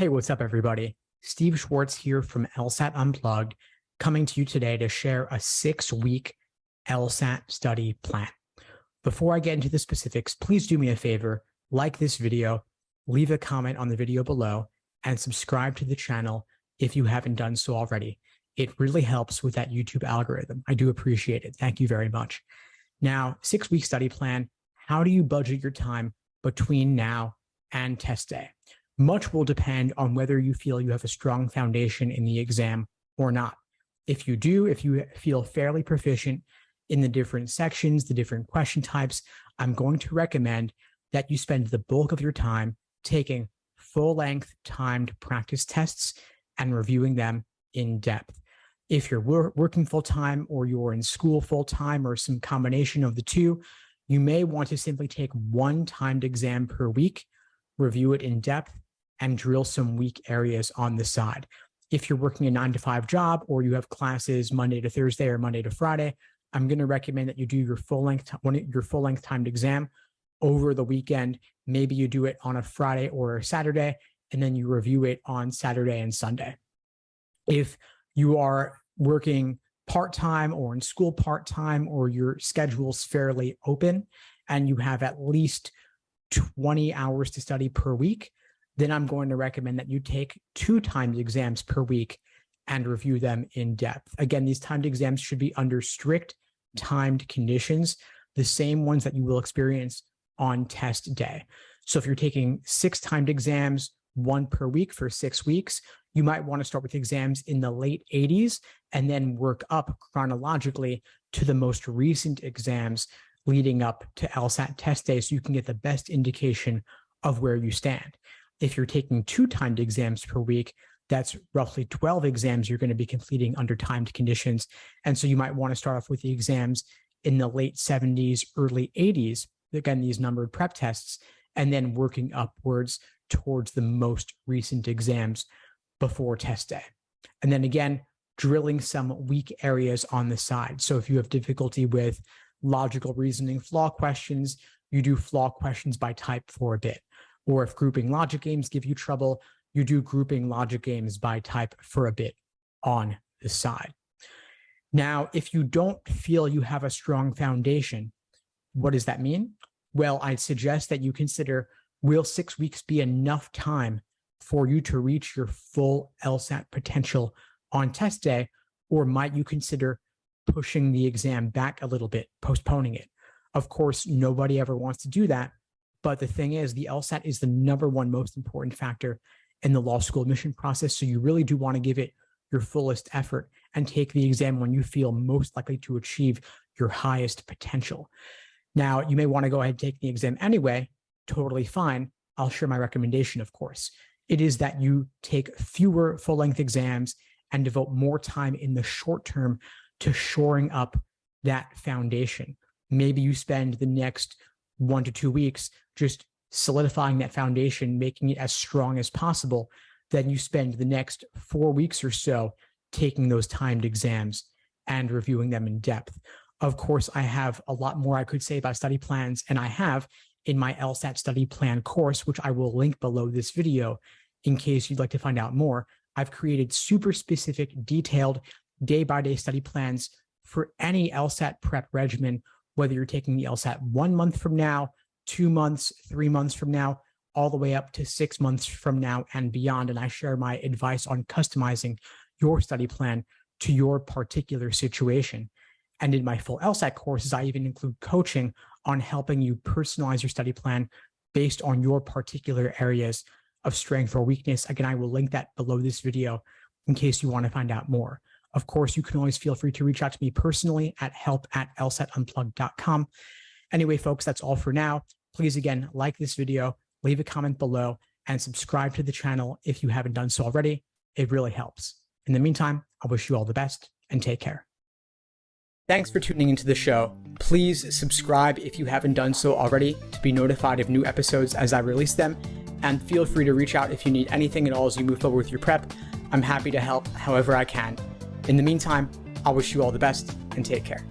Hey, what's up, everybody? Steve Schwartz here from LSAT Unplugged, coming to you today to share a 6-week LSAT study plan. Before I get into the specifics, please do me a favor, like this video, leave a comment on the video below, and subscribe to the channel if you haven't done so already. It really helps with that YouTube algorithm. I do appreciate it. Thank you very much. Now, 6-week study plan, how do you budget your time between now and test day? Much will depend on whether you feel you have a strong foundation in the exam or not. If you do, if you feel fairly proficient in the different sections, the different question types, I'm going to recommend that you spend the bulk of your time taking full-length timed practice tests and reviewing them in depth. If you're working full-time or you're in school full-time or some combination of the two, you may want to simply take one timed exam per week, review it in depth, and drill some weak areas on the side. If you're working a 9-to-5 job or you have classes Monday to Thursday or Monday to Friday, I'm going to recommend that you do your full-length timed exam over the weekend. Maybe you do it on a Friday or a Saturday, and then you review it on Saturday and Sunday. If you are working part-time or in school part-time, or your schedule's fairly open and you have at least 20 hours to study per week, then I'm going to recommend that you take 2 timed exams per week and review them in depth. Again, these timed exams should be under strict timed conditions, the same ones that you will experience on test day. So if you're taking 6 timed exams, 1 per week for 6 weeks, you might want to start with exams in the late 80s and then work up chronologically to the most recent exams leading up to LSAT test day so you can get the best indication of where you stand. If you're taking 2 timed exams per week, that's roughly 12 exams you're going to be completing under timed conditions. And so you might want to start off with the exams in the late 70s, early 80s, again, these numbered prep tests, and then working upwards towards the most recent exams before test day. And then again, drilling some weak areas on the side. So if you have difficulty with logical reasoning flaw questions, you do flaw questions by type for a bit. Or if grouping logic games give you trouble, you do grouping logic games by type for a bit on the side. Now, if you don't feel you have a strong foundation, what does that mean? Well, I'd suggest that you consider, will 6 weeks be enough time for you to reach your full LSAT potential on test day, or might you consider pushing the exam back a little bit, postponing it? Of course, nobody ever wants to do that. But the thing is, the LSAT is the #1 most important factor in the law school admission process. So you really do want to give it your fullest effort and take the exam when you feel most likely to achieve your highest potential. Now, you may want to go ahead and take the exam anyway. Totally fine. I'll share my recommendation, of course. It is that you take fewer full-length exams and devote more time in the short term to shoring up that foundation. Maybe you spend the next 1 to 2 weeks just solidifying that foundation, making it as strong as possible. Then you spend the next 4 weeks or so taking those timed exams and reviewing them in depth. Of course, I have a lot more I could say about study plans, and I have in my LSAT study plan course, which I will link below this video in case you'd like to find out more. I've created super specific, detailed day-by-day study plans for any LSAT prep regimen, whether you're taking the LSAT 1 month from now, 2 months, 3 months from now, all the way up to 6 months from now and beyond. And I share my advice on customizing your study plan to your particular situation. And in my full LSAT courses, I even include coaching on helping you personalize your study plan based on your particular areas of strength or weakness. Again, I will link that below this video in case you want to find out more. Of course, you can always feel free to reach out to me personally at help@lsatunplugged.com. Anyway, folks, that's all for now. Please, again, like this video, leave a comment below, and subscribe to the channel if you haven't done so already. It really helps. In the meantime, I wish you all the best and take care. Thanks for tuning into the show. Please subscribe if you haven't done so already to be notified of new episodes as I release them. And feel free to reach out if you need anything at all as you move forward with your prep. I'm happy to help however I can. In the meantime, I wish you all the best and take care.